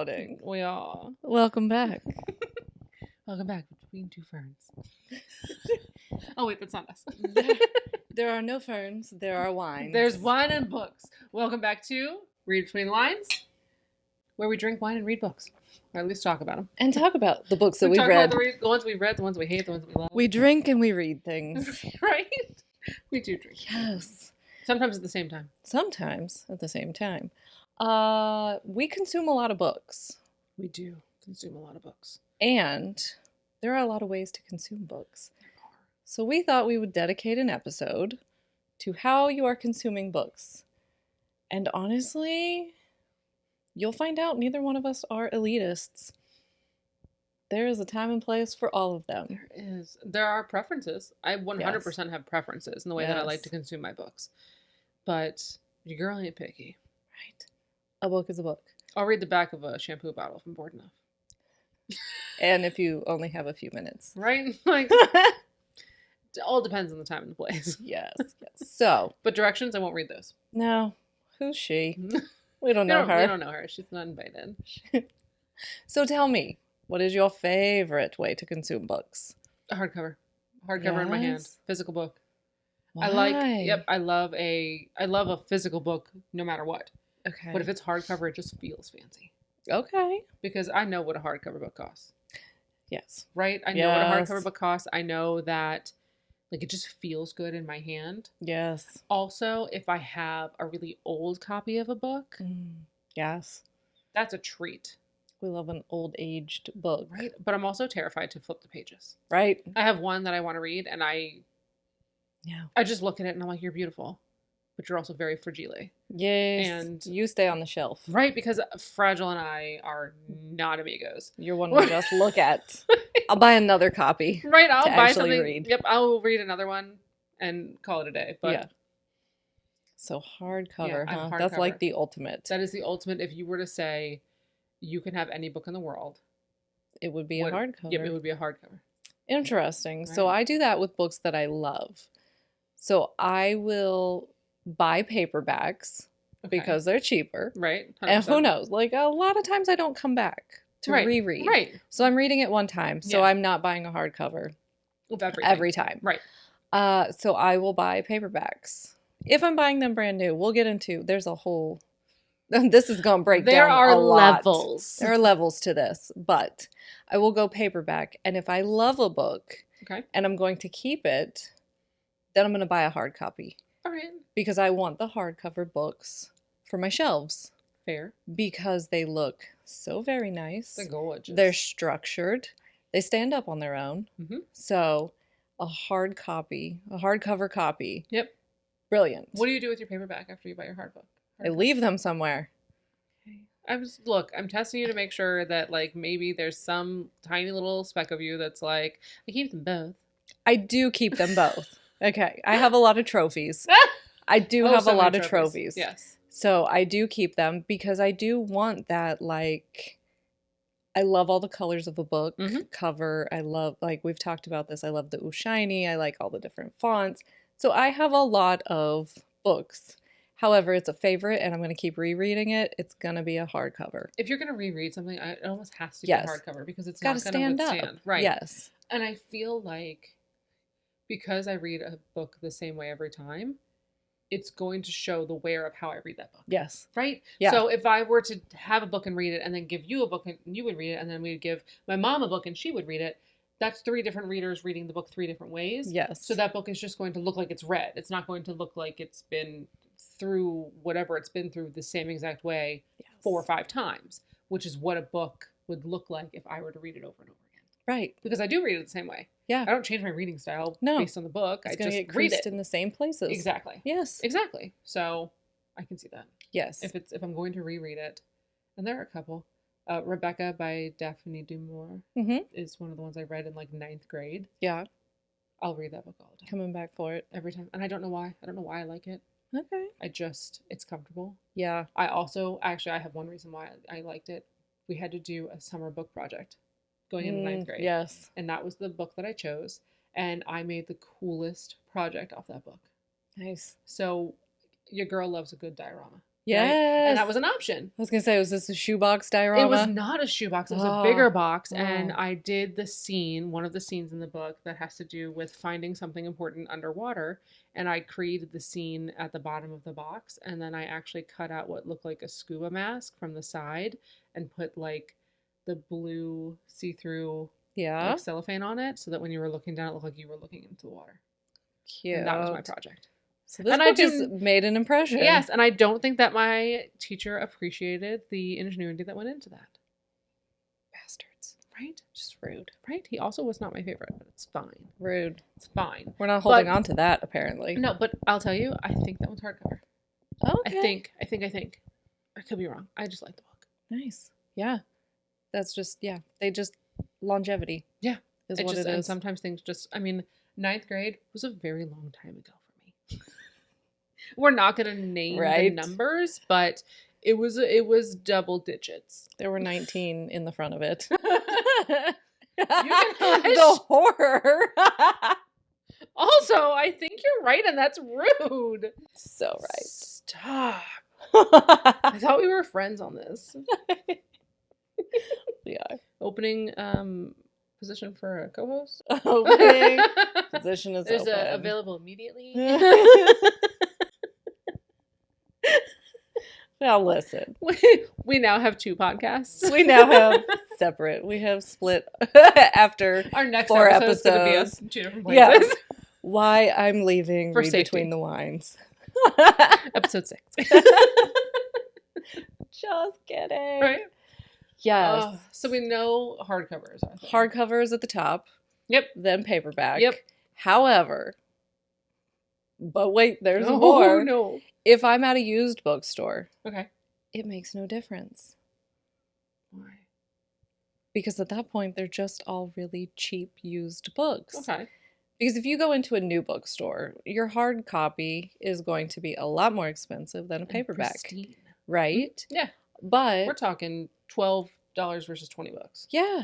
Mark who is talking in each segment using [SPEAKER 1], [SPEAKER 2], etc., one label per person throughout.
[SPEAKER 1] recording.
[SPEAKER 2] We are.
[SPEAKER 1] Welcome back.
[SPEAKER 2] Welcome back between two ferns. Oh wait, that's not us.
[SPEAKER 1] There are no ferns. There are wines.
[SPEAKER 2] There's wine and books. Welcome back to Read Between the Lines, where we drink wine and read books, or at least talk about them.
[SPEAKER 1] And talk about the books that
[SPEAKER 2] we
[SPEAKER 1] we've
[SPEAKER 2] talk
[SPEAKER 1] read.
[SPEAKER 2] About the ones we've read, the ones we hate, the ones we love.
[SPEAKER 1] We drink and we read things.
[SPEAKER 2] Right? We do drink.
[SPEAKER 1] Yes.
[SPEAKER 2] Sometimes at the same time.
[SPEAKER 1] Sometimes at the same time. We consume a lot of books.
[SPEAKER 2] We do consume a lot of books.
[SPEAKER 1] And there are a lot of ways to consume books. So we thought we would dedicate an episode to how you are consuming books. And honestly, you'll find out neither one of us are elitists. There is a time and place for all of them.
[SPEAKER 2] There is. There are preferences. I 100% have preferences in the way that I like to consume my books. But your girl ain't picky.
[SPEAKER 1] Right. A book is a book.
[SPEAKER 2] I'll read the back of a shampoo bottle if I'm bored enough.
[SPEAKER 1] And if you only have a few minutes.
[SPEAKER 2] Right? Like, it all depends on the time and the place.
[SPEAKER 1] Yes. So.
[SPEAKER 2] But directions, I won't read those.
[SPEAKER 1] No. Who's she? We don't know her.
[SPEAKER 2] We don't know her. She's not invited.
[SPEAKER 1] So tell me, what is your favorite way to consume books?
[SPEAKER 2] A hardcover. Hardcover in my hand. Physical book.
[SPEAKER 1] Why?
[SPEAKER 2] I love a physical book no matter what.
[SPEAKER 1] Okay.
[SPEAKER 2] But if it's hardcover, it just feels fancy.
[SPEAKER 1] Okay.
[SPEAKER 2] Because I know what a hardcover book costs.
[SPEAKER 1] Yes.
[SPEAKER 2] Right? I know what a hardcover book costs. I know that like it just feels good in my hand.
[SPEAKER 1] Yes.
[SPEAKER 2] Also, if I have a really old copy of a book,
[SPEAKER 1] yes,
[SPEAKER 2] that's a treat.
[SPEAKER 1] We love an old aged book.
[SPEAKER 2] Right? But I'm also terrified to flip the pages.
[SPEAKER 1] Right.
[SPEAKER 2] I have one that I want to read and I just look at it and I'm like, you're beautiful. But you're also very fragile.
[SPEAKER 1] Yes.
[SPEAKER 2] And
[SPEAKER 1] you stay on the shelf.
[SPEAKER 2] Right, because Fragile and I are not amigos.
[SPEAKER 1] You're one to just look at. I'll buy another copy.
[SPEAKER 2] Right, I'll buy something.
[SPEAKER 1] Read.
[SPEAKER 2] Yep, I'll read another one and call it a day. But
[SPEAKER 1] yeah. So hardcover, huh?
[SPEAKER 2] Hardcover.
[SPEAKER 1] That's like the ultimate.
[SPEAKER 2] That is the ultimate. If you were to say you can have any book in the world,
[SPEAKER 1] it would be a hardcover.
[SPEAKER 2] Yep, it would be a hardcover.
[SPEAKER 1] Interesting.
[SPEAKER 2] Right.
[SPEAKER 1] So I do that with books that I love. So I will buy paperbacks because they're cheaper.
[SPEAKER 2] Right. 100%.
[SPEAKER 1] And who knows? Like a lot of times I don't come back to reread.
[SPEAKER 2] Right.
[SPEAKER 1] So I'm reading it one time. So I'm not buying a hardcover every time.
[SPEAKER 2] Right.
[SPEAKER 1] So I will buy paperbacks. If I'm buying them brand new, we'll get into, there's a whole, this is going to break down a lot.
[SPEAKER 2] Levels.
[SPEAKER 1] There are levels to this, but I will go paperback. And if I love a book and I'm going to keep it, then I'm going to buy a hard copy.
[SPEAKER 2] All right.
[SPEAKER 1] Because I want the hardcover books for my shelves.
[SPEAKER 2] Fair.
[SPEAKER 1] Because they look so very nice.
[SPEAKER 2] They're gorgeous.
[SPEAKER 1] They're structured. They stand up on their own. Mm-hmm. So a hardcover copy.
[SPEAKER 2] Yep.
[SPEAKER 1] Brilliant.
[SPEAKER 2] What do you do with your paperback after you buy your hard book?
[SPEAKER 1] I leave them somewhere.
[SPEAKER 2] Okay. I'm testing you to make sure that like maybe there's some tiny little speck of you that's like, I keep them both.
[SPEAKER 1] I do keep them both. Okay. I have a lot of trophies. I do have a lot of trophies.
[SPEAKER 2] Yes.
[SPEAKER 1] So I do keep them because I do want that, like, I love all the colors of a book cover. I love, like we've talked about this, I love the shiny. I like all the different fonts. So I have a lot of books. However, it's a favorite and I'm going to keep rereading it. It's going to be a hardcover.
[SPEAKER 2] If you're going to reread something, it almost has to be a hardcover because it's not going to withstand.
[SPEAKER 1] Right. Yes.
[SPEAKER 2] And I feel like because I read a book the same way every time, it's going to show the wear of how I read that book.
[SPEAKER 1] Yes.
[SPEAKER 2] Right?
[SPEAKER 1] Yeah.
[SPEAKER 2] So if I were to have a book and read it and then give you a book and you would read it and then we'd give my mom a book and she would read it, that's 3 different readers reading the book 3 different ways.
[SPEAKER 1] Yes.
[SPEAKER 2] So that book is just going to look like it's read. It's not going to look like it's been through whatever it's been through the same exact way 4 or 5 times, which is what a book would look like if I were to read it over and over again.
[SPEAKER 1] Right.
[SPEAKER 2] Because I do read it the same way.
[SPEAKER 1] Yeah.
[SPEAKER 2] I don't change my reading style based on the book.
[SPEAKER 1] It's
[SPEAKER 2] I just
[SPEAKER 1] get
[SPEAKER 2] read it
[SPEAKER 1] in the same places.
[SPEAKER 2] Exactly.
[SPEAKER 1] Yes.
[SPEAKER 2] Exactly. So I can see that.
[SPEAKER 1] Yes.
[SPEAKER 2] If I'm going to reread it, and there are a couple. Rebecca by Daphne du Maurier is one of the ones I read in like 9th grade.
[SPEAKER 1] Yeah.
[SPEAKER 2] I'll read that book all the time.
[SPEAKER 1] Coming back for it.
[SPEAKER 2] Every time. And I don't know why. I don't know why I like it.
[SPEAKER 1] Okay.
[SPEAKER 2] It's comfortable.
[SPEAKER 1] Yeah.
[SPEAKER 2] I also, actually, I have one reason why I liked it. We had to do a summer book project going into 9th grade.
[SPEAKER 1] Yes.
[SPEAKER 2] And that was the book that I chose. And I made the coolest project off that book.
[SPEAKER 1] Nice.
[SPEAKER 2] So your girl loves a good diorama.
[SPEAKER 1] Yes.
[SPEAKER 2] Right? And that was an option.
[SPEAKER 1] I was going to say, was this a shoebox diorama?
[SPEAKER 2] It was not a shoebox. It was a bigger box. And I did the scene, one of the scenes in the book that has to do with finding something important underwater. And I created the scene at the bottom of the box. And then I actually cut out what looked like a scuba mask from the side and put like the blue see-through like cellophane on it so that when you were looking down, it looked like you were looking into the water.
[SPEAKER 1] Cute.
[SPEAKER 2] And that was my project.
[SPEAKER 1] So this book has made an impression.
[SPEAKER 2] Yes, and I don't think that my teacher appreciated the ingenuity that went into that.
[SPEAKER 1] Bastards.
[SPEAKER 2] Right?
[SPEAKER 1] Just rude.
[SPEAKER 2] Right? He also was not my favorite, but it's fine.
[SPEAKER 1] Rude.
[SPEAKER 2] It's fine.
[SPEAKER 1] We're not holding on to that, apparently.
[SPEAKER 2] No, but I'll tell you, I think that one's hardcover.
[SPEAKER 1] Okay.
[SPEAKER 2] I think. I could be wrong. I just like the book.
[SPEAKER 1] Nice. Yeah. That's just, they just, longevity.
[SPEAKER 2] Yeah.
[SPEAKER 1] Is what it is.
[SPEAKER 2] And sometimes things just, I mean, 9th grade was a very long time ago for me. We're not going to name the numbers, but it was double digits.
[SPEAKER 1] There were 19 in the front of it.
[SPEAKER 2] The
[SPEAKER 1] horror.
[SPEAKER 2] Also, I think you're right, and that's rude.
[SPEAKER 1] So right.
[SPEAKER 2] Stop. I thought we were friends on this.
[SPEAKER 1] We are.
[SPEAKER 2] Opening position for a co-host.
[SPEAKER 1] Opening position is
[SPEAKER 2] There's
[SPEAKER 1] open.
[SPEAKER 2] Available immediately.
[SPEAKER 1] Now listen.
[SPEAKER 2] We now have 2 podcasts.
[SPEAKER 1] We now have separate. We have split after
[SPEAKER 2] our next
[SPEAKER 1] 4
[SPEAKER 2] episode's
[SPEAKER 1] episodes.
[SPEAKER 2] Gonna be us in 2 different places.
[SPEAKER 1] Yeah. Why I'm leaving
[SPEAKER 2] For
[SPEAKER 1] Read
[SPEAKER 2] safety.
[SPEAKER 1] Between the Wines.
[SPEAKER 2] Episode 6.
[SPEAKER 1] Just kidding.
[SPEAKER 2] Right?
[SPEAKER 1] Yes.
[SPEAKER 2] So we know hardcovers.
[SPEAKER 1] Hardcovers at the top.
[SPEAKER 2] Yep.
[SPEAKER 1] Then paperback.
[SPEAKER 2] Yep.
[SPEAKER 1] However, but wait, there's more.
[SPEAKER 2] No.
[SPEAKER 1] If I'm at a used bookstore,
[SPEAKER 2] okay,
[SPEAKER 1] it makes no difference.
[SPEAKER 2] Why?
[SPEAKER 1] Because at that point, they're just all really cheap used books.
[SPEAKER 2] Okay.
[SPEAKER 1] Because if you go into a new bookstore, your hard copy is going to be a lot more expensive than a paperback.
[SPEAKER 2] Pristine.
[SPEAKER 1] Right?
[SPEAKER 2] Yeah.
[SPEAKER 1] But
[SPEAKER 2] we're talking $12 versus $20.
[SPEAKER 1] Yeah.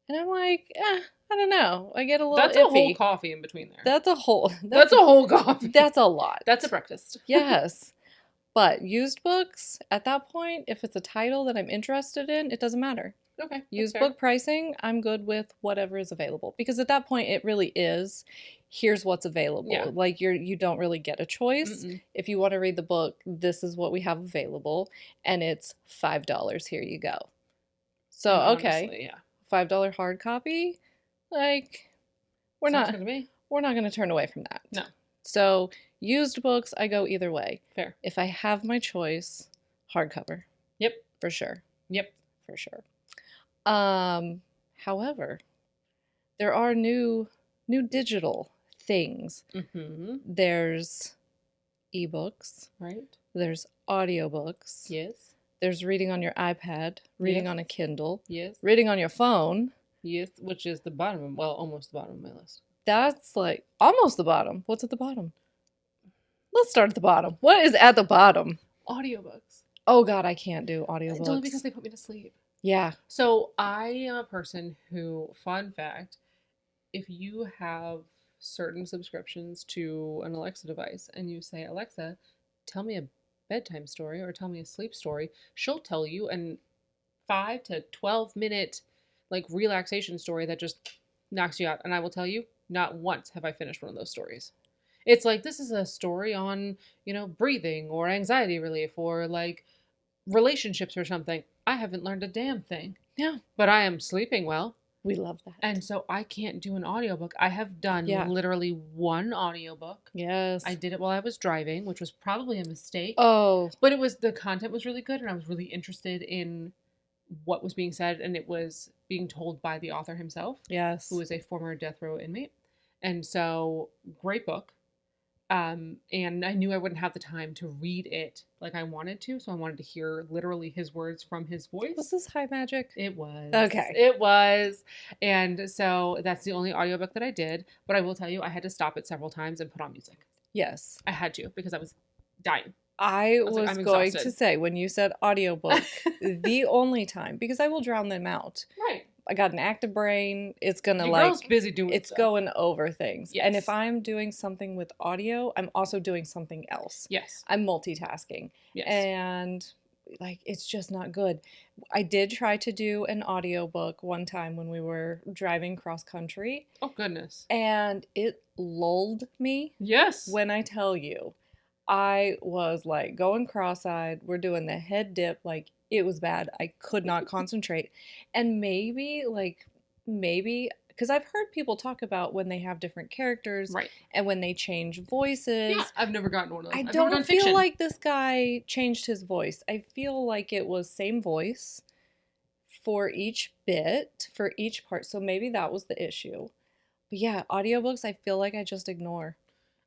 [SPEAKER 1] And I'm like, I don't know. I get a little
[SPEAKER 2] That's
[SPEAKER 1] iffy.
[SPEAKER 2] a whole coffee in between there.
[SPEAKER 1] That's a whole
[SPEAKER 2] coffee.
[SPEAKER 1] That's a lot.
[SPEAKER 2] That's a breakfast.
[SPEAKER 1] Yes. But used books, at that point, if it's a title that I'm interested in, it doesn't matter.
[SPEAKER 2] Okay.
[SPEAKER 1] Used book pricing, I'm good with whatever is available. Because at that point, it really is, here's what's available.
[SPEAKER 2] Yeah.
[SPEAKER 1] Like, you don't really get a choice.
[SPEAKER 2] Mm-mm.
[SPEAKER 1] If you want to read the book, this is what we have available. And it's $5. Here you go. So,
[SPEAKER 2] Honestly, yeah.
[SPEAKER 1] $5 hard copy, like, we're not going to turn away from that.
[SPEAKER 2] No.
[SPEAKER 1] So used books, I go either way.
[SPEAKER 2] Fair.
[SPEAKER 1] If I have my choice, hardcover.
[SPEAKER 2] Yep.
[SPEAKER 1] For sure.
[SPEAKER 2] Yep.
[SPEAKER 1] For sure. However, there are new digital things.
[SPEAKER 2] Mm-hmm.
[SPEAKER 1] There's ebooks.
[SPEAKER 2] Right.
[SPEAKER 1] There's audiobooks.
[SPEAKER 2] Yes.
[SPEAKER 1] There's reading on your iPad, reading on a Kindle.
[SPEAKER 2] Yes.
[SPEAKER 1] Reading on your phone.
[SPEAKER 2] Yes, which is the bottom, almost the bottom of my list.
[SPEAKER 1] That's like almost the bottom. What's at the bottom? Let's start at the bottom. What is at the bottom?
[SPEAKER 2] Audiobooks.
[SPEAKER 1] Oh God, I can't do audiobooks.
[SPEAKER 2] It's only because they put me to sleep.
[SPEAKER 1] Yeah.
[SPEAKER 2] So I am a person who, fun fact, if you have certain subscriptions to an Alexa device and you say, Alexa, tell me a bedtime story or tell me a sleep story, she'll tell you a 5 to 12 minute like relaxation story that just knocks you out. And I will tell you, not once have I finished one of those stories. It's like, this is a story on, breathing or anxiety relief or like relationships or something. I haven't learned a damn thing.
[SPEAKER 1] Yeah.
[SPEAKER 2] But I am sleeping well.
[SPEAKER 1] We love that.
[SPEAKER 2] And so I can't do an audiobook. I have done literally one audiobook.
[SPEAKER 1] Yes.
[SPEAKER 2] I did it while I was driving, which was probably a mistake.
[SPEAKER 1] Oh.
[SPEAKER 2] But the content was really good and I was really interested in what was being said, and it was being told by the author himself.
[SPEAKER 1] Yes.
[SPEAKER 2] Who was a former death row inmate. And so, great book. And I knew I wouldn't have the time to read it like I wanted to, so I wanted to hear literally his words from his voice.
[SPEAKER 1] Was this High Magic?
[SPEAKER 2] It was.
[SPEAKER 1] Okay.
[SPEAKER 2] It was. And so that's the only audiobook that I did, but I will tell you, I had to stop it several times and put on music.
[SPEAKER 1] Yes.
[SPEAKER 2] I had to, because I was dying.
[SPEAKER 1] I was
[SPEAKER 2] like, I'm
[SPEAKER 1] going
[SPEAKER 2] exhausted.
[SPEAKER 1] to say, when you said audiobook, the only time, because I will drown them out.
[SPEAKER 2] Right.
[SPEAKER 1] I got an active brain. It's going to
[SPEAKER 2] Your
[SPEAKER 1] like,
[SPEAKER 2] girl's busy doing
[SPEAKER 1] it's
[SPEAKER 2] stuff.
[SPEAKER 1] going over things.
[SPEAKER 2] Yes.
[SPEAKER 1] And if I'm doing something with audio, I'm also doing something else.
[SPEAKER 2] Yes.
[SPEAKER 1] I'm multitasking.
[SPEAKER 2] Yes.
[SPEAKER 1] And like, it's just not good. I did try to do an audiobook one time when we were driving cross country.
[SPEAKER 2] Oh, goodness.
[SPEAKER 1] And it lulled me.
[SPEAKER 2] Yes.
[SPEAKER 1] When I tell you, I was like going cross-eyed. We're doing the head dip. Like, it was bad. I could not concentrate. And maybe, because I've heard people talk about when they have different characters.
[SPEAKER 2] Right.
[SPEAKER 1] And when they change voices.
[SPEAKER 2] Yeah, I've never gotten one of those.
[SPEAKER 1] I
[SPEAKER 2] I've
[SPEAKER 1] don't
[SPEAKER 2] never done
[SPEAKER 1] feel
[SPEAKER 2] fiction.
[SPEAKER 1] like this guy changed his voice. I feel like it was same voice for each bit, for each part. So maybe that was the issue. But yeah, audiobooks, I feel like I just ignore.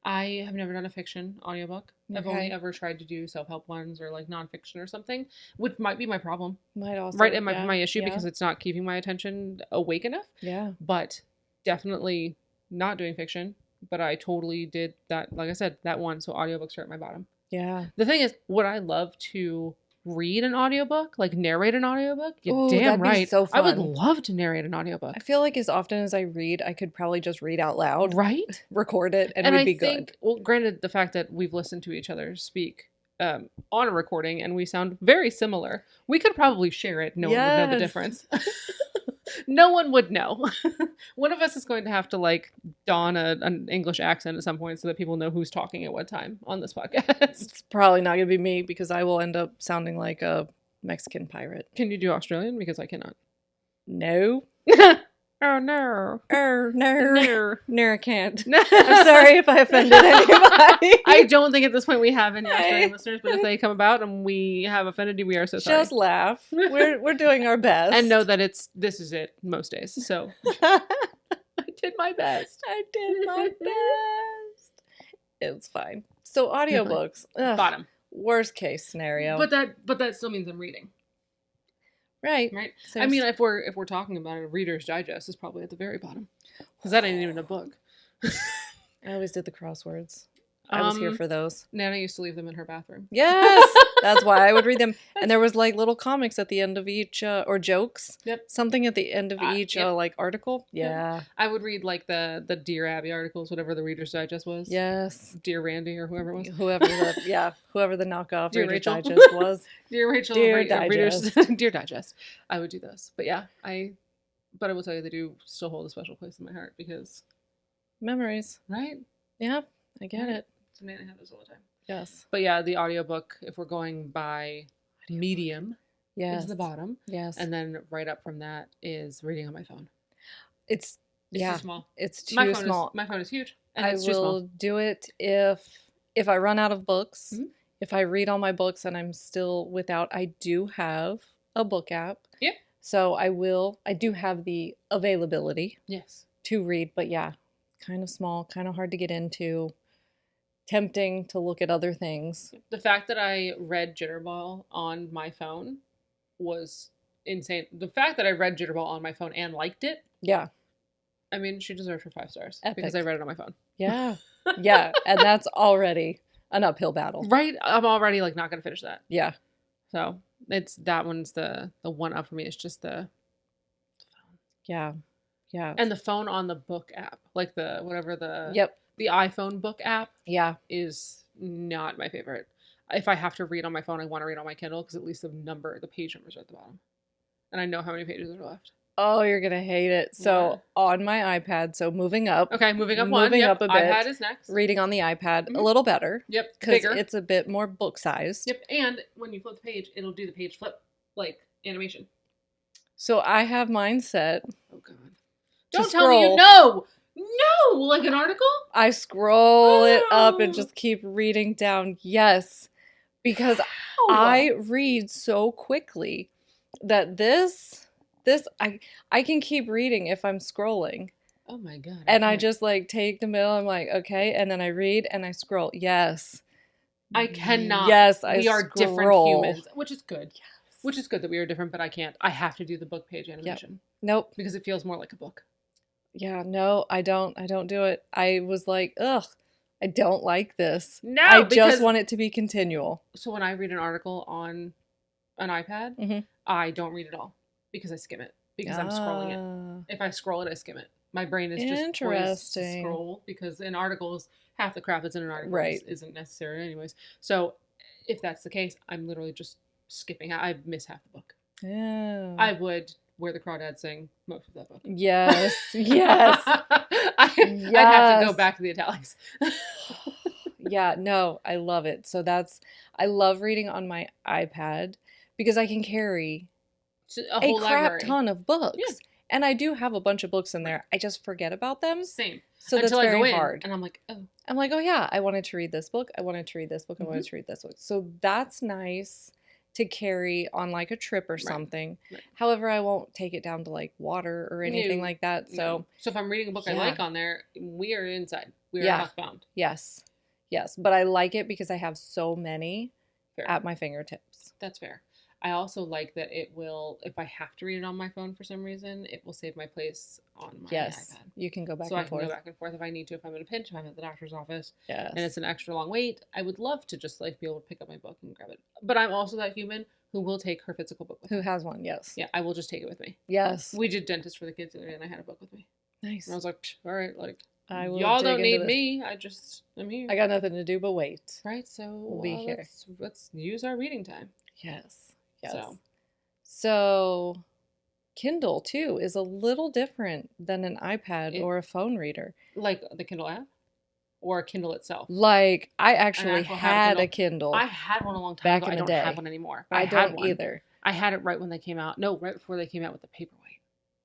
[SPEAKER 2] I have never done a fiction audiobook. I've
[SPEAKER 1] Okay.
[SPEAKER 2] only ever tried to do self-help ones or like nonfiction or something, which might be my problem.
[SPEAKER 1] Might also.
[SPEAKER 2] Right, it might be my issue
[SPEAKER 1] yeah.
[SPEAKER 2] because it's not keeping my attention awake enough.
[SPEAKER 1] Yeah.
[SPEAKER 2] But definitely not doing fiction. But I totally did that, like I said, that one. So audiobooks are at my bottom.
[SPEAKER 1] Yeah.
[SPEAKER 2] The thing is, would I love to read an audiobook, like narrate an audiobook? You're
[SPEAKER 1] Ooh,
[SPEAKER 2] damn
[SPEAKER 1] that'd be
[SPEAKER 2] right.
[SPEAKER 1] so
[SPEAKER 2] I would
[SPEAKER 1] fun.
[SPEAKER 2] love to narrate an audiobook.
[SPEAKER 1] I feel like as often as I read, I could probably just read out loud.
[SPEAKER 2] Right?
[SPEAKER 1] Record it, and we'd be good.
[SPEAKER 2] Well, granted, the fact that we've listened to each other speak on a recording and we sound very similar, we could probably share it. No one would know the
[SPEAKER 1] Yes.
[SPEAKER 2] difference. No one would know. One of us is going to have to like don an English accent at some point so that people know who's talking at what time on this podcast.
[SPEAKER 1] It's probably not going to be me because I will end up sounding like a Mexican pirate.
[SPEAKER 2] Can you do Australian? Because I cannot.
[SPEAKER 1] No.
[SPEAKER 2] Oh, no.
[SPEAKER 1] No.
[SPEAKER 2] No.
[SPEAKER 1] No, I can't. I'm sorry if I offended anybody.
[SPEAKER 2] I don't think at this point we have any Australian listeners, but if they come about and we have offended you, we are so sorry.
[SPEAKER 1] Just laugh. We're doing our best.
[SPEAKER 2] And know that this is it most days. So I did my best.
[SPEAKER 1] I did my best. It's fine. So audiobooks. Ugh,
[SPEAKER 2] Bottom.
[SPEAKER 1] worst case scenario.
[SPEAKER 2] But that still means I'm reading.
[SPEAKER 1] Right.
[SPEAKER 2] I mean, if we're talking about it, Reader's Digest is probably at the very bottom. Because that ain't even a book.
[SPEAKER 1] I always did the crosswords. I was here for those.
[SPEAKER 2] Nana used to leave them in her bathroom.
[SPEAKER 1] Yes! That's why I would read them. And there was like little comics at the end of each, or jokes.
[SPEAKER 2] Yep.
[SPEAKER 1] Something at the end of each,
[SPEAKER 2] yep.
[SPEAKER 1] like, article. Yeah.
[SPEAKER 2] I would read like the Dear Abby articles, whatever the Reader's Digest was.
[SPEAKER 1] Yes.
[SPEAKER 2] Dear Randy or whoever it was.
[SPEAKER 1] Whoever the knockoff
[SPEAKER 2] Dear
[SPEAKER 1] Reader's
[SPEAKER 2] Rachel.
[SPEAKER 1] Digest was.
[SPEAKER 2] Dear Rachel.
[SPEAKER 1] Dear Digest.
[SPEAKER 2] Dear Digest. I would do those. But yeah, but I will tell you they do still hold a special place in my heart because...
[SPEAKER 1] Memories.
[SPEAKER 2] Right?
[SPEAKER 1] Yeah, I get it.
[SPEAKER 2] So Nana had those all the time.
[SPEAKER 1] Yes.
[SPEAKER 2] But yeah, the audiobook, if we're going by medium,
[SPEAKER 1] Yes.
[SPEAKER 2] is the bottom.
[SPEAKER 1] Yes.
[SPEAKER 2] And then right up from that is reading on my phone.
[SPEAKER 1] It's
[SPEAKER 2] too small.
[SPEAKER 1] It's too
[SPEAKER 2] My phone
[SPEAKER 1] small.
[SPEAKER 2] My phone is huge. And
[SPEAKER 1] I
[SPEAKER 2] it's too small.
[SPEAKER 1] will do it if I run out of books.
[SPEAKER 2] Mm-hmm.
[SPEAKER 1] If I read all my books and I'm still without, I do have a book app.
[SPEAKER 2] Yep.
[SPEAKER 1] So I do have the availability
[SPEAKER 2] Yes.
[SPEAKER 1] to read, but yeah, kind of small, kind of hard to get into. Tempting to look at other things.
[SPEAKER 2] The fact that I read Jitterball on my phone was insane. The fact that I read Jitterball on my phone and liked it.
[SPEAKER 1] Yeah.
[SPEAKER 2] I mean, she deserved her 5 stars.
[SPEAKER 1] Epic.
[SPEAKER 2] Because I read it on my phone.
[SPEAKER 1] Yeah. Yeah. And that's already an uphill battle.
[SPEAKER 2] Right? I'm already like not going to finish that.
[SPEAKER 1] Yeah.
[SPEAKER 2] So that one's the one up for me. It's just the phone.
[SPEAKER 1] Yeah. Yeah.
[SPEAKER 2] And the phone on the book app. Like the
[SPEAKER 1] Yep.
[SPEAKER 2] The iPhone book app
[SPEAKER 1] Yeah.
[SPEAKER 2] is not my favorite. If I have to read on my phone, I want to read on my Kindle because at least the page numbers are at the bottom. And I know how many pages are left.
[SPEAKER 1] Oh, you're going to hate it. So on my iPad, so moving up.
[SPEAKER 2] Okay, moving up one.
[SPEAKER 1] Moving up a bit.
[SPEAKER 2] iPad is next.
[SPEAKER 1] Reading on the iPad, a little better.
[SPEAKER 2] Yep,
[SPEAKER 1] Because
[SPEAKER 2] bigger.
[SPEAKER 1] it's a bit more book sized.
[SPEAKER 2] Yep, and when you flip the page, it'll do the page flip, like animation.
[SPEAKER 1] So I have mine set.
[SPEAKER 2] Oh, God.
[SPEAKER 1] To
[SPEAKER 2] Don't tell me
[SPEAKER 1] scroll.
[SPEAKER 2] No! Like an article?
[SPEAKER 1] I scroll it up and just keep reading down. Yes. Because
[SPEAKER 2] Ow.
[SPEAKER 1] I read so quickly that this I can keep reading if I'm scrolling.
[SPEAKER 2] Oh my God.
[SPEAKER 1] And I just like take the middle. I'm like, okay. And then I read and I scroll. Yes.
[SPEAKER 2] I cannot.
[SPEAKER 1] Yes,
[SPEAKER 2] we are different
[SPEAKER 1] scroll.
[SPEAKER 2] humans, which is good.
[SPEAKER 1] Yes.
[SPEAKER 2] Which is good that we are different, but I can't. I have to do the book page animation.
[SPEAKER 1] Nope.
[SPEAKER 2] Because it feels more like a book.
[SPEAKER 1] Yeah, no, I don't do it. I was like, ugh, I don't like this.
[SPEAKER 2] No,
[SPEAKER 1] I
[SPEAKER 2] because-
[SPEAKER 1] just want it to be continual.
[SPEAKER 2] So when I read an article on an iPad,
[SPEAKER 1] Mhm.
[SPEAKER 2] I don't read it all because I skim it. because I'm scrolling it. If I scroll it, I skim it. My brain is just poised to scroll because in articles, half the crap that's in an article isn't necessary anyways. So if that's the case, I'm literally just skipping. I miss half the book.
[SPEAKER 1] Yeah.
[SPEAKER 2] I would Where the Crawdads Sing most of that book.
[SPEAKER 1] Yes. Yes.
[SPEAKER 2] I'd have to go back to the italics.
[SPEAKER 1] Yeah, no, I love it. So I love reading on my iPad because I can carry a crap ton of books. Yeah. And I do have a bunch of books in there. I just forget about them.
[SPEAKER 2] Same.
[SPEAKER 1] So that's very hard.
[SPEAKER 2] And I'm like, oh.
[SPEAKER 1] I'm like, oh yeah, I wanted to read this book. I wanted to read this book. I wanted to read this book. So that's nice to carry on like a trip or something. Right. However, I won't take it down to like water or anything like that. So
[SPEAKER 2] if I'm reading a book I like on there, we are inside. We are housebound.
[SPEAKER 1] Yes. Yes. But I like it because I have so many at my fingertips.
[SPEAKER 2] That's fair. I also like that it will, if I have to read it on my phone for some reason, it will save my place on my iPad.
[SPEAKER 1] You can go back and forth.
[SPEAKER 2] So I can go back and forth if I need to, if I'm in a pinch, if I'm at the doctor's office,
[SPEAKER 1] and
[SPEAKER 2] it's an extra long wait. I would love to just like be able to pick up my book and grab it. But I'm also that human who will take her physical book with me.
[SPEAKER 1] Who has one, yes.
[SPEAKER 2] Yeah, I will just take it with me.
[SPEAKER 1] Yes.
[SPEAKER 2] We did dentist for the kids the other day and I had a book with me.
[SPEAKER 1] Nice.
[SPEAKER 2] And I was like, all right, like,
[SPEAKER 1] y'all
[SPEAKER 2] don't need me. I'm here.
[SPEAKER 1] I got nothing to do but wait.
[SPEAKER 2] Right, so
[SPEAKER 1] we'll be here.
[SPEAKER 2] Let's use our reading time.
[SPEAKER 1] Yes. Yes. So Kindle too is a little different than an iPad or a phone reader.
[SPEAKER 2] Like the Kindle app? Or Kindle itself?
[SPEAKER 1] Like, I actually had a Kindle.
[SPEAKER 2] I had one a long time ago. I don't have one anymore.
[SPEAKER 1] I don't either.
[SPEAKER 2] I had it right when they came out. No, right before they came out with the paperweight.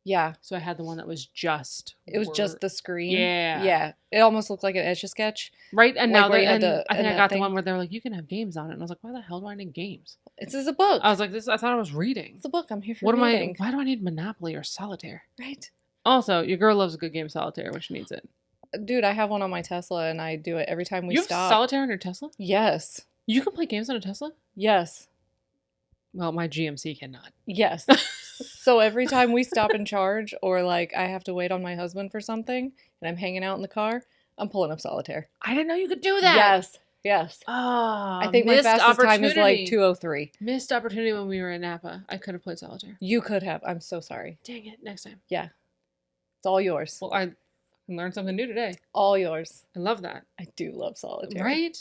[SPEAKER 1] Yeah.
[SPEAKER 2] So I had the one that was just...
[SPEAKER 1] It was just the screen.
[SPEAKER 2] Yeah.
[SPEAKER 1] Yeah. It almost looked like an Etch-a-Sketch.
[SPEAKER 2] Right, and now I think I got the one where they're like, you can have games on it. And I was like, why the hell do I need games?
[SPEAKER 1] It's a book.
[SPEAKER 2] I was like, I thought I was reading.
[SPEAKER 1] It's a book. I'm here for reading.
[SPEAKER 2] Why do I need Monopoly or Solitaire?
[SPEAKER 1] Right.
[SPEAKER 2] Also, your girl loves a good game of Solitaire when she needs it.
[SPEAKER 1] Dude, I have one on my Tesla and I do it every time we stop.
[SPEAKER 2] You have Solitaire on your Tesla?
[SPEAKER 1] Yes.
[SPEAKER 2] You can play games on a Tesla?
[SPEAKER 1] Yes.
[SPEAKER 2] Well, my GMC cannot.
[SPEAKER 1] Yes. So every time we stop and charge or like I have to wait on my husband for something and I'm hanging out in the car, I'm pulling up Solitaire.
[SPEAKER 2] I didn't know you could do that.
[SPEAKER 1] Yes. Yes.
[SPEAKER 2] Oh,
[SPEAKER 1] I think my fastest time is like 2:03.
[SPEAKER 2] Missed opportunity when we were in Napa. I could have played Solitaire.
[SPEAKER 1] You could have. I'm so sorry.
[SPEAKER 2] Dang it. Next time.
[SPEAKER 1] Yeah. It's all yours.
[SPEAKER 2] Well, I learned something new today.
[SPEAKER 1] All yours.
[SPEAKER 2] I love that.
[SPEAKER 1] I do love Solitaire.
[SPEAKER 2] Right?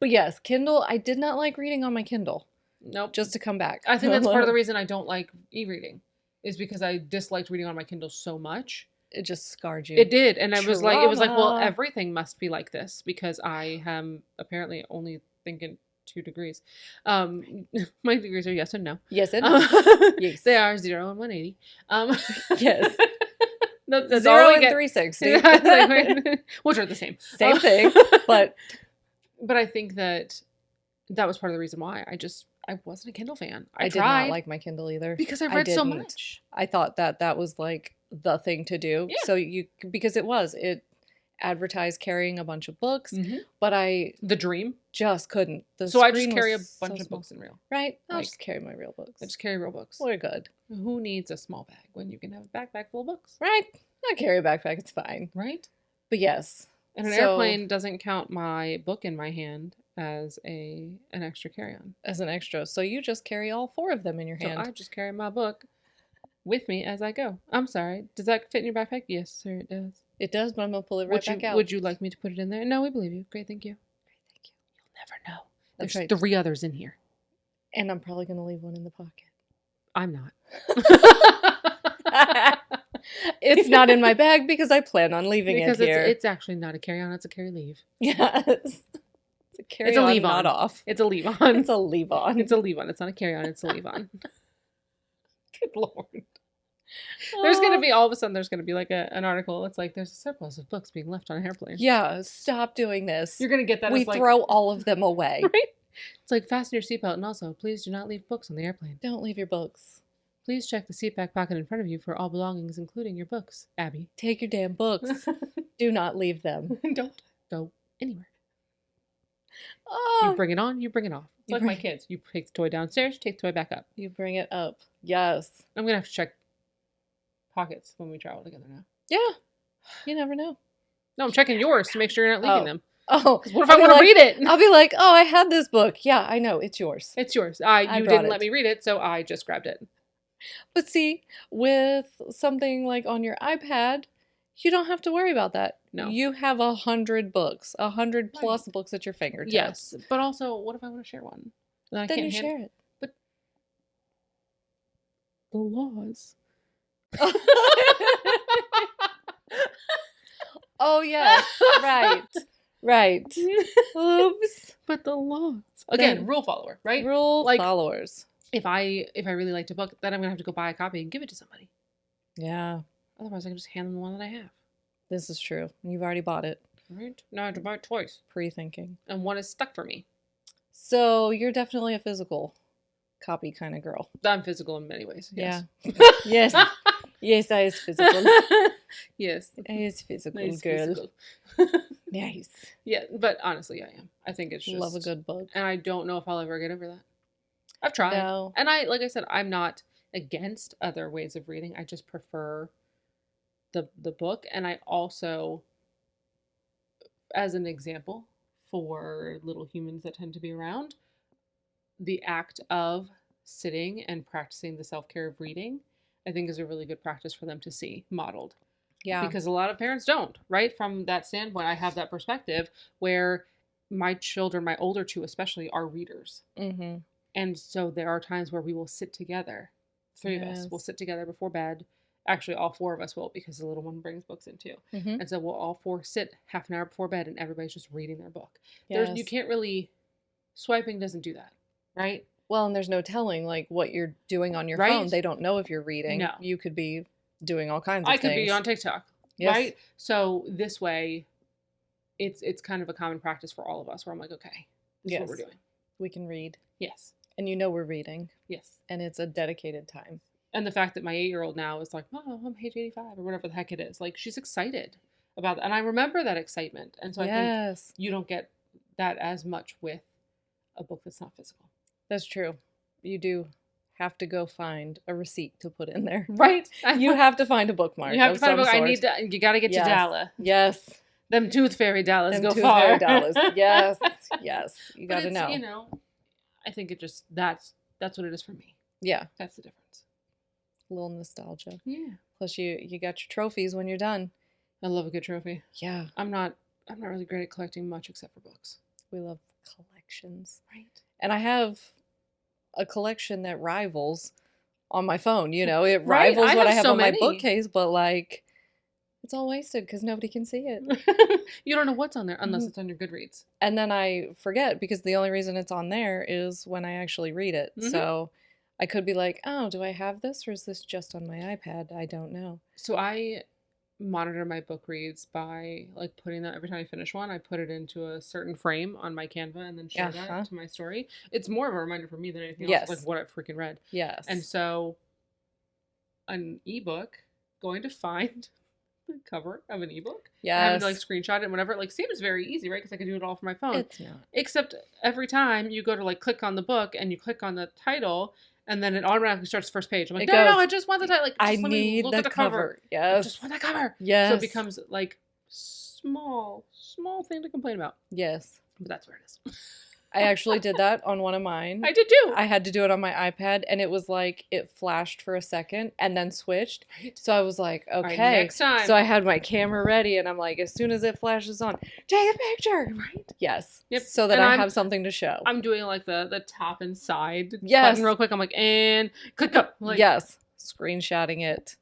[SPEAKER 1] But yes, Kindle, I did not like reading on my Kindle.
[SPEAKER 2] Nope.
[SPEAKER 1] Just to come back.
[SPEAKER 2] I think that's part of the reason I don't like e-reading is because I disliked reading on my Kindle so much.
[SPEAKER 1] It just scarred you.
[SPEAKER 2] It did. And it was like, well, everything must be like this because I am apparently only thinking 2 degrees. My degrees are yes and no.
[SPEAKER 1] Yes and
[SPEAKER 2] yes. They are 0 and 180.
[SPEAKER 1] Yes.
[SPEAKER 2] That's
[SPEAKER 1] 0 and 360.
[SPEAKER 2] Which are the same.
[SPEAKER 1] Same thing. But
[SPEAKER 2] I think that was part of the reason why I wasn't a Kindle fan. I
[SPEAKER 1] did not like my Kindle either.
[SPEAKER 2] Because I read so much.
[SPEAKER 1] I thought that was like the thing to do. Yeah. So because it advertised carrying a bunch of books, but the dream just couldn't. So I just carry a bunch of books in real. Right? I'll just carry my real books. I just carry real books. We're good.
[SPEAKER 2] Who needs a small bag when you can have a backpack full of books?
[SPEAKER 1] Right. I carry a backpack. It's fine.
[SPEAKER 2] Right?
[SPEAKER 1] But yes.
[SPEAKER 2] And an airplane doesn't count my book in my hand as an extra carry-on.
[SPEAKER 1] As an extra. So you just carry all 4 of them in your hand.
[SPEAKER 2] So I just carry my book with me as I go. I'm sorry. Does that fit in your backpack? Yes, sir, it does.
[SPEAKER 1] It does, but I'm going to pull it back out.
[SPEAKER 2] Would you like me to put it in there? No, we believe you. Great, thank you.
[SPEAKER 1] Great, thank you.
[SPEAKER 2] You'll never know. There's 3 others in here.
[SPEAKER 1] And I'm probably going to leave one in the pocket.
[SPEAKER 2] I'm not.
[SPEAKER 1] It's not in my bag because I plan on leaving it here.
[SPEAKER 2] It's actually not a carry-on. It's a carry-leave.
[SPEAKER 1] Yes. It's a carry-on,
[SPEAKER 2] it's a leave-on.
[SPEAKER 1] Not off.
[SPEAKER 2] It's a leave-on.
[SPEAKER 1] It's a leave-on.
[SPEAKER 2] It's a leave-on. It's not a carry-on. It's a leave-on. Good Lord. There's going to be, all of a sudden, there's going to be like an article. It's like, there's a surplus of books being left on an airplane.
[SPEAKER 1] Yeah, stop doing this.
[SPEAKER 2] You're going to get that
[SPEAKER 1] We throw all of them away.
[SPEAKER 2] Right? It's like, fasten your seatbelt, and also, please do not leave books on the airplane.
[SPEAKER 1] Don't leave your books.
[SPEAKER 2] Please check the seat back pocket in front of you for all belongings, including your books, Abby.
[SPEAKER 1] Take your damn books. Do not leave them.
[SPEAKER 2] Don't go anywhere. You bring it on, you bring it off. It's like my kids. You take the toy downstairs, take the toy back up.
[SPEAKER 1] You bring it up. Yes.
[SPEAKER 2] I'm going to have to check pockets when we travel together now.
[SPEAKER 1] Yeah. You never know.
[SPEAKER 2] No, I'm checking yours to make sure you're not leaving them.
[SPEAKER 1] Oh.
[SPEAKER 2] What if I want to read it?
[SPEAKER 1] I'll be like, oh, I had this book. Yeah, I know. It's yours.
[SPEAKER 2] It's yours. You didn't let me read it, so I just grabbed it.
[SPEAKER 1] But see, with something like on your iPad, you don't have to worry about that.
[SPEAKER 2] No.
[SPEAKER 1] You have 100 books, 100 plus books at your fingertips.
[SPEAKER 2] Yes, but also, what if I want to share one?
[SPEAKER 1] Then you share it.
[SPEAKER 2] But the laws.
[SPEAKER 1] Oh, yes. Right. Oops.
[SPEAKER 2] But the laws. Again, rule follower, right?
[SPEAKER 1] Rule followers.
[SPEAKER 2] If I really liked a book, then I'm going to have to go buy a copy and give it to somebody.
[SPEAKER 1] Yeah.
[SPEAKER 2] Otherwise, I can just hand them the one that I have.
[SPEAKER 1] This is true. You've already bought it.
[SPEAKER 2] Right? Now I have to buy it twice.
[SPEAKER 1] Pre-thinking.
[SPEAKER 2] And one is stuck for me.
[SPEAKER 1] So you're definitely a physical copy kind of girl.
[SPEAKER 2] I'm physical in many ways. Yes.
[SPEAKER 1] Yeah. Yes. Yes, I is physical.
[SPEAKER 2] Yes.
[SPEAKER 1] I is physical,
[SPEAKER 2] Nice
[SPEAKER 1] girl. Nice.
[SPEAKER 2] Yeah, but honestly, I am. I think it's just...
[SPEAKER 1] Love a good book.
[SPEAKER 2] And I don't know if I'll ever get over that. I've tried.
[SPEAKER 1] No.
[SPEAKER 2] And like I said, I'm not against other ways of reading. I just prefer the book. And I also, as an example for little humans that tend to be around, the act of sitting and practicing the self-care of reading, I think is a really good practice for them to see modeled.
[SPEAKER 1] Yeah.
[SPEAKER 2] Because a lot of parents don't, right? From that standpoint, I have that perspective where my children, my older two especially, are readers.
[SPEAKER 1] Mm-hmm.
[SPEAKER 2] And so there are times where we will sit together. Three of us will sit together before bed. Actually, all four of us will, because the little one brings books in too.
[SPEAKER 1] Mm-hmm.
[SPEAKER 2] And so we'll all four sit half an hour before bed and everybody's just reading their book.
[SPEAKER 1] Yes.
[SPEAKER 2] You can't really... Swiping doesn't do that, right?
[SPEAKER 1] Well, and there's no telling like what you're doing on your phone. They don't know if you're reading.
[SPEAKER 2] No.
[SPEAKER 1] You could be doing all kinds of things.
[SPEAKER 2] I could be on TikTok, right? So this way, it's kind of a common practice for all of us where I'm like, okay, this is what we're doing.
[SPEAKER 1] We can read.
[SPEAKER 2] Yes.
[SPEAKER 1] And you know we're reading.
[SPEAKER 2] Yes.
[SPEAKER 1] And it's a dedicated time.
[SPEAKER 2] And the fact that my 8-year-old now is like, Mom, I'm page 85 or whatever the heck it is. Like, she's excited about that. And I remember that excitement. And so I think you don't get that as much with a book that's not physical.
[SPEAKER 1] That's true. You do have to go find a receipt to put in there.
[SPEAKER 2] Right?
[SPEAKER 1] You have to find a bookmark.
[SPEAKER 2] You have to find a book. You got to get your dollar.
[SPEAKER 1] Yes.
[SPEAKER 2] Them tooth fairy dollars go
[SPEAKER 1] tooth
[SPEAKER 2] far.
[SPEAKER 1] Fairy dollars. Yes. Yes. You got to know.
[SPEAKER 2] You know, I think it just, that's what it is for me.
[SPEAKER 1] Yeah.
[SPEAKER 2] That's the difference.
[SPEAKER 1] A little nostalgia.
[SPEAKER 2] Yeah.
[SPEAKER 1] Plus you got your trophies when you're done.
[SPEAKER 2] I love a good trophy.
[SPEAKER 1] Yeah.
[SPEAKER 2] I'm not really great at collecting much except for books.
[SPEAKER 1] We love collections.
[SPEAKER 2] Right.
[SPEAKER 1] And I have a collection that rivals on my phone, you know. It rivals what I have on my bookcase, but like it's all wasted because nobody can see it.
[SPEAKER 2] You don't know what's on there unless it's on your Goodreads.
[SPEAKER 1] And then I forget because the only reason it's on there is when I actually read it. Mm-hmm. So I could be like, oh, do I have this or is this just on my iPad? I don't know.
[SPEAKER 2] So I monitor my book reads by like putting that every time I finish one, I put it into a certain frame on my Canva and then share that to my story. It's more of a reminder for me than anything else, like what I've freaking read.
[SPEAKER 1] Yes.
[SPEAKER 2] And so an ebook, going to find the cover of an ebook.
[SPEAKER 1] Yes.
[SPEAKER 2] Having to like screenshot it and whatever. It like seems very easy, right? Because I can do it all from my phone.
[SPEAKER 1] It's not.
[SPEAKER 2] Except every time you go to like click on the book and you click on the title and then it automatically starts the first page. I'm like, no, I just want the title. Like,
[SPEAKER 1] I need the cover. Yes.
[SPEAKER 2] I just want that cover.
[SPEAKER 1] Yes.
[SPEAKER 2] So it becomes like small thing to complain about.
[SPEAKER 1] Yes.
[SPEAKER 2] But that's where it is.
[SPEAKER 1] I actually did that on one of mine.
[SPEAKER 2] I did too.
[SPEAKER 1] I had to do it on my iPad and it was like, it flashed for a second and then switched. Right. So I was like, okay.
[SPEAKER 2] Right, next time.
[SPEAKER 1] So I had my camera ready and I'm like, as soon as it flashes on, take a picture.
[SPEAKER 2] Right.
[SPEAKER 1] Yes.
[SPEAKER 2] Yep.
[SPEAKER 1] So that I have something to show.
[SPEAKER 2] I'm doing like the top and side button real quick. I'm like, and click up. Like,
[SPEAKER 1] yes. Screenshotting it.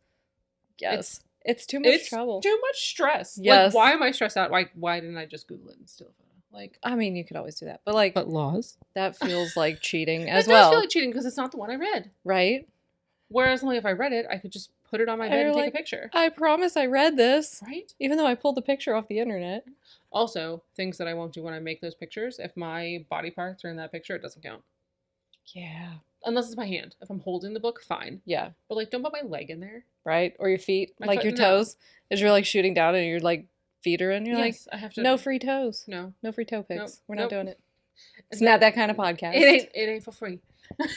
[SPEAKER 1] Yes. It's too much trouble.
[SPEAKER 2] Too much stress.
[SPEAKER 1] Yes.
[SPEAKER 2] Like, why am I stressed out? Why didn't I just Google it and steal a photo? Like,
[SPEAKER 1] I mean, you could always do that, but like,
[SPEAKER 2] laws. That
[SPEAKER 1] feels like cheating as
[SPEAKER 2] well. It does feel like cheating because it's not the one I read,
[SPEAKER 1] right?
[SPEAKER 2] Whereas, only if I read it, I could just put it on my bed and take a picture.
[SPEAKER 1] I promise I read this,
[SPEAKER 2] right?
[SPEAKER 1] Even though I pulled the picture off the internet.
[SPEAKER 2] Also, things that I won't do when I make those pictures. If my body parts are in that picture, it doesn't count.
[SPEAKER 1] Yeah.
[SPEAKER 2] Unless it's my hand. If I'm holding the book, fine.
[SPEAKER 1] Yeah.
[SPEAKER 2] But like, don't put my leg in there.
[SPEAKER 1] Right? Or your feet, like your toes. As you're like shooting down and you're like feet are in. You're like, I have to. No free toes. No free toe pics. Nope. We're not doing it. It's not that kind of podcast.
[SPEAKER 2] It ain't for free. It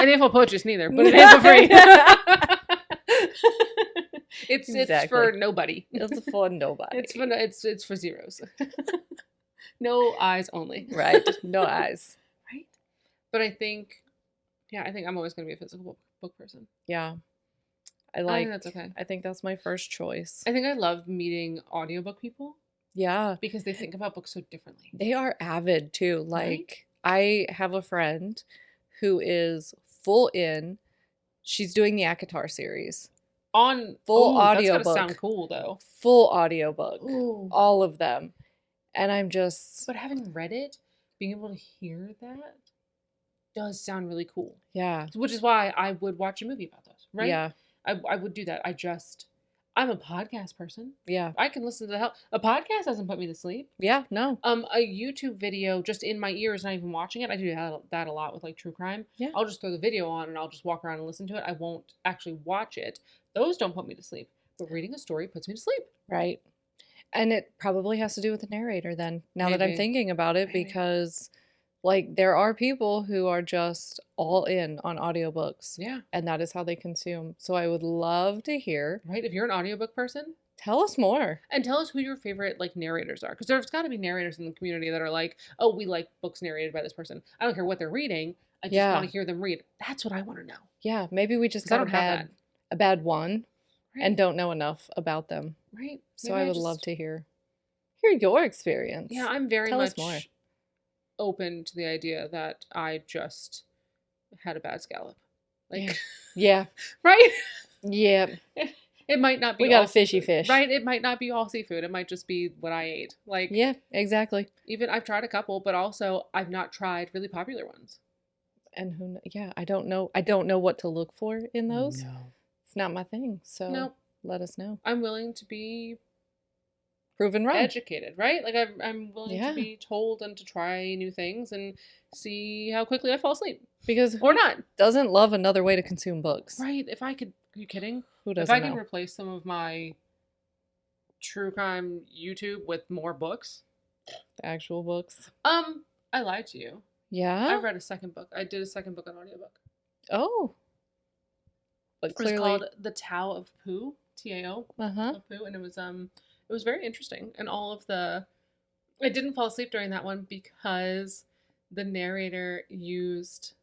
[SPEAKER 2] ain't for purchase neither, but it ain't for free. It's for nobody.
[SPEAKER 1] It's for nobody.
[SPEAKER 2] It's for zeros. No eyes only.
[SPEAKER 1] Right. No eyes.
[SPEAKER 2] Right. But I think I'm always going to be a physical book person.
[SPEAKER 1] Yeah.
[SPEAKER 2] I think that's okay.
[SPEAKER 1] I think that's my first choice.
[SPEAKER 2] I think I love meeting audiobook people.
[SPEAKER 1] Yeah.
[SPEAKER 2] Because they think about books so differently.
[SPEAKER 1] They are avid too. Like,
[SPEAKER 2] right?
[SPEAKER 1] I have a friend who is full in. She's doing the ACOTAR series.
[SPEAKER 2] On
[SPEAKER 1] full audiobook.
[SPEAKER 2] That's gotta sound cool though.
[SPEAKER 1] Full audiobook.
[SPEAKER 2] Ooh.
[SPEAKER 1] All of them. And I'm just...
[SPEAKER 2] But having read it, being able to hear that does sound really cool.
[SPEAKER 1] Yeah.
[SPEAKER 2] Which is why I would watch a movie about those, right?
[SPEAKER 1] Yeah.
[SPEAKER 2] I would do that. I'm a podcast person.
[SPEAKER 1] Yeah.
[SPEAKER 2] I can listen to the hell. A podcast doesn't put me to sleep.
[SPEAKER 1] Yeah, no.
[SPEAKER 2] A YouTube video just in my ears, not even watching it. I do that a lot with like true crime.
[SPEAKER 1] Yeah.
[SPEAKER 2] I'll just throw the video on and I'll just walk around and listen to it. I won't actually watch it. Those don't put me to sleep. But reading a story puts me to sleep.
[SPEAKER 1] Right. And it probably has to do with the narrator then, now that I'm thinking about it, because like there are people who are just all in on audiobooks.
[SPEAKER 2] Yeah.
[SPEAKER 1] And that is how they consume. So I would love to hear.
[SPEAKER 2] Right. If you're an audiobook person,
[SPEAKER 1] tell us more.
[SPEAKER 2] And tell us who your favorite like narrators are. Because there's got to be narrators in the community that are like, oh, we like books narrated by this person. I don't care what they're reading. I just want to hear them read. That's what I want to know.
[SPEAKER 1] Yeah. Maybe we just got a bad one. Right. And don't know enough about them.
[SPEAKER 2] Right.
[SPEAKER 1] So I would love to hear your experience.
[SPEAKER 2] Yeah, I'm very much open to the idea that I just had a bad scallop. Like,
[SPEAKER 1] yeah.
[SPEAKER 2] Right?
[SPEAKER 1] Yeah.
[SPEAKER 2] It might not be.
[SPEAKER 1] We got a fishy fish.
[SPEAKER 2] Right? It might not be all seafood. It might just be what I ate. Like,
[SPEAKER 1] yeah, exactly.
[SPEAKER 2] Even I've tried a couple, but also I've not tried really popular ones.
[SPEAKER 1] And I don't know. I don't know what to look for in those. No. It's not my thing. So let us know.
[SPEAKER 2] I'm willing to be
[SPEAKER 1] proven wrong.
[SPEAKER 2] Educated, right? Like I'm willing to be told and to try new things and see how quickly I fall asleep.
[SPEAKER 1] Because
[SPEAKER 2] or not.
[SPEAKER 1] Doesn't love another way to consume books.
[SPEAKER 2] Right. If I could, are you kidding?
[SPEAKER 1] Who doesn't
[SPEAKER 2] If I can replace some of my true crime YouTube with more books.
[SPEAKER 1] The actual books.
[SPEAKER 2] I lied to you.
[SPEAKER 1] Yeah?
[SPEAKER 2] I read a second book. I did a second book on audiobook.
[SPEAKER 1] Oh. But clearly...
[SPEAKER 2] It was called The Tao of Pooh. T-A-O. Of Pooh. And it was very interesting. And I didn't fall asleep during that one because the narrator used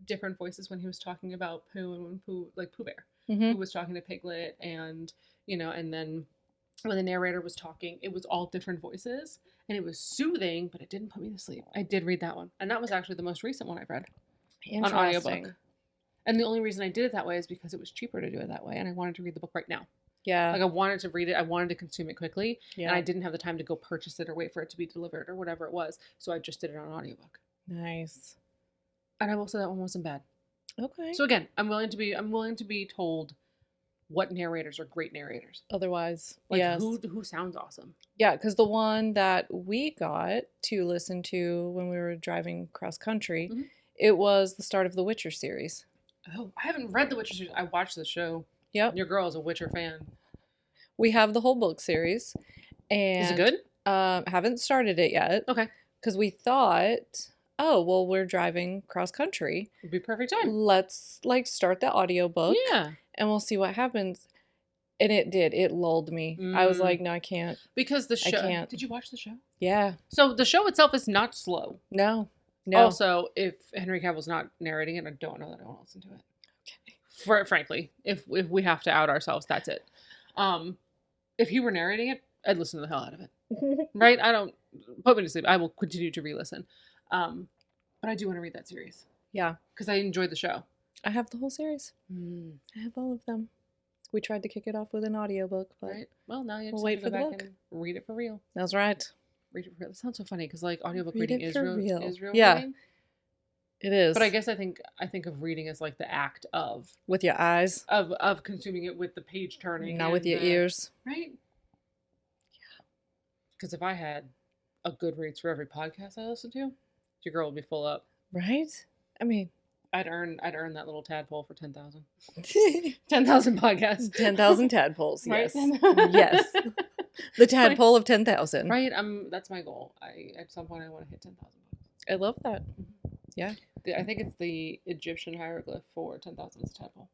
[SPEAKER 2] different voices when he was talking about Pooh and when Pooh, like Pooh Bear, who was talking to Piglet, and and then when the narrator was talking, it was all different voices, and it was soothing, but it didn't put me to sleep. I did read that one, and that was actually the most recent one I've read on audiobook. And the only reason I did it that way is because it was cheaper to do it that way, and I wanted to read the book right now.
[SPEAKER 1] Yeah.
[SPEAKER 2] Like I wanted to read it. I wanted to consume it quickly. Yeah. And I didn't have the time to go purchase it or wait for it to be delivered or whatever it was. So I just did it on audiobook.
[SPEAKER 1] Nice.
[SPEAKER 2] And I will say that one wasn't bad.
[SPEAKER 1] Okay.
[SPEAKER 2] So again, I'm willing to be told what narrators are great narrators.
[SPEAKER 1] Otherwise,
[SPEAKER 2] like who sounds awesome.
[SPEAKER 1] Yeah, because the one that we got to listen to when we were driving cross country, it was the start of the Witcher series.
[SPEAKER 2] Oh, I haven't read the Witcher series. I watched the show.
[SPEAKER 1] Yep.
[SPEAKER 2] Your girl is a Witcher fan.
[SPEAKER 1] We have the whole book series. And
[SPEAKER 2] is it good?
[SPEAKER 1] Haven't started it yet.
[SPEAKER 2] Okay.
[SPEAKER 1] Because we thought, oh, well, we're driving cross country.
[SPEAKER 2] It'd be perfect time.
[SPEAKER 1] Let's start the audiobook.
[SPEAKER 2] Yeah.
[SPEAKER 1] And we'll see what happens. And it did. It lulled me. I was like, no, I can't.
[SPEAKER 2] Because the show.
[SPEAKER 1] I can't.
[SPEAKER 2] Did you watch the show?
[SPEAKER 1] Yeah.
[SPEAKER 2] So the show itself is not slow.
[SPEAKER 1] No.
[SPEAKER 2] Also, if Henry Cavill's not narrating it, I don't know that I want to listen to it. Okay. Frankly, if we have to out ourselves, that's it. If he were narrating it, I'd listen to the hell out of it. Right? I don't put me to sleep. I will continue to re-listen. But I do want to read that series.
[SPEAKER 1] Yeah.
[SPEAKER 2] Because I enjoyed the show.
[SPEAKER 1] I have the whole series. I have all of them. We tried to kick it off with an audiobook, but
[SPEAKER 2] well, now you have
[SPEAKER 1] we'll
[SPEAKER 2] to
[SPEAKER 1] wait for
[SPEAKER 2] go
[SPEAKER 1] the
[SPEAKER 2] back
[SPEAKER 1] book.
[SPEAKER 2] and read it for real.
[SPEAKER 1] That's right.
[SPEAKER 2] Read it for real. That sounds so funny because like audiobook
[SPEAKER 1] read
[SPEAKER 2] reading
[SPEAKER 1] is
[SPEAKER 2] real.
[SPEAKER 1] Yeah.
[SPEAKER 2] Reading.
[SPEAKER 1] It is.
[SPEAKER 2] But I guess I think of reading as like the act of
[SPEAKER 1] with your eyes
[SPEAKER 2] of consuming it with the page turning,
[SPEAKER 1] not with your ears,
[SPEAKER 2] right? Yeah. Because if I had a Goodreads for every podcast I listen to, your girl would be full up.
[SPEAKER 1] Right? I mean,
[SPEAKER 2] I'd earn that little tadpole for 10,000. 10,000 podcasts.
[SPEAKER 1] 10,000 tadpoles.
[SPEAKER 2] Right?
[SPEAKER 1] Yes. Yes. The tadpole of 10,000.
[SPEAKER 2] Right. That's my goal. At some point I want to hit 10,000 books.
[SPEAKER 1] I love that. Yeah.
[SPEAKER 2] I think it's the Egyptian hieroglyph for 10,000 is a tadpole.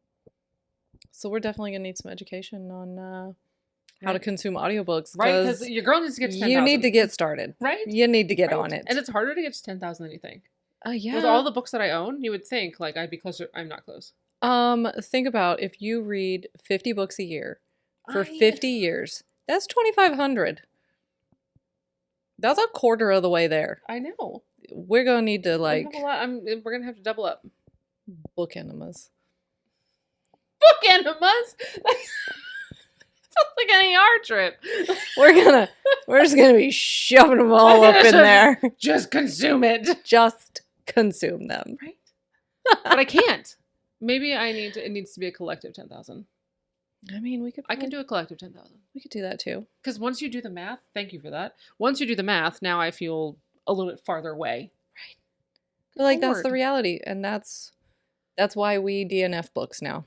[SPEAKER 1] So we're definitely gonna need some education on how to consume audiobooks.
[SPEAKER 2] Right, because your girl needs to get to 10,000.
[SPEAKER 1] You need to get started.
[SPEAKER 2] Right?
[SPEAKER 1] You need to get on it.
[SPEAKER 2] And it's harder to get to 10,000 than you think.
[SPEAKER 1] Yeah.
[SPEAKER 2] With all the books that I own, you would think like I'd be closer. I'm not close.
[SPEAKER 1] Think about if you read 50 books a year for 50 years, that's 2,500. That's a quarter of the way there.
[SPEAKER 2] I know.
[SPEAKER 1] We're gonna need to
[SPEAKER 2] we're gonna have to double up.
[SPEAKER 1] Book enemas.
[SPEAKER 2] Book enemas? Sounds like an ER trip.
[SPEAKER 1] We're just gonna be shoving them all up in there.
[SPEAKER 2] Just consume it.
[SPEAKER 1] Just consume them.
[SPEAKER 2] Right. But I can't. Maybe it needs to be a collective 10,000.
[SPEAKER 1] I mean,
[SPEAKER 2] I can do a collective 10,000.
[SPEAKER 1] We could do that too.
[SPEAKER 2] Because once you do the math, thank you for that. Once you do the math, now I feel a little bit farther away.
[SPEAKER 1] Right. But like that's the reality, and that's why we DNF books now.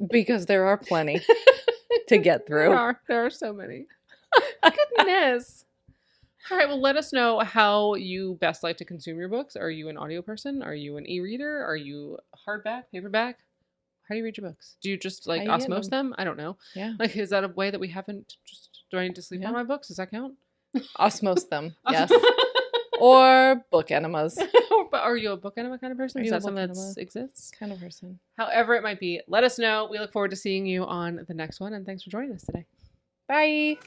[SPEAKER 1] Because there are plenty to get through.
[SPEAKER 2] There are so many. Goodness. All right, well, let us know how you best like to consume your books. Are you an audio person? Are you an e-reader? Are you hardback, paperback? How do you read your books? Do you just like osmose them? I don't know.
[SPEAKER 1] Yeah.
[SPEAKER 2] Like, is that a way that we haven't just do I need to sleep on my books? Does that count?
[SPEAKER 1] Osmose them, yes. Or book enemas.
[SPEAKER 2] But are you a book enema kind of person? Is that something that exists?
[SPEAKER 1] Kind of person.
[SPEAKER 2] However it might be, let us know. We look forward to seeing you on the next one, and thanks for joining us today.
[SPEAKER 1] Bye.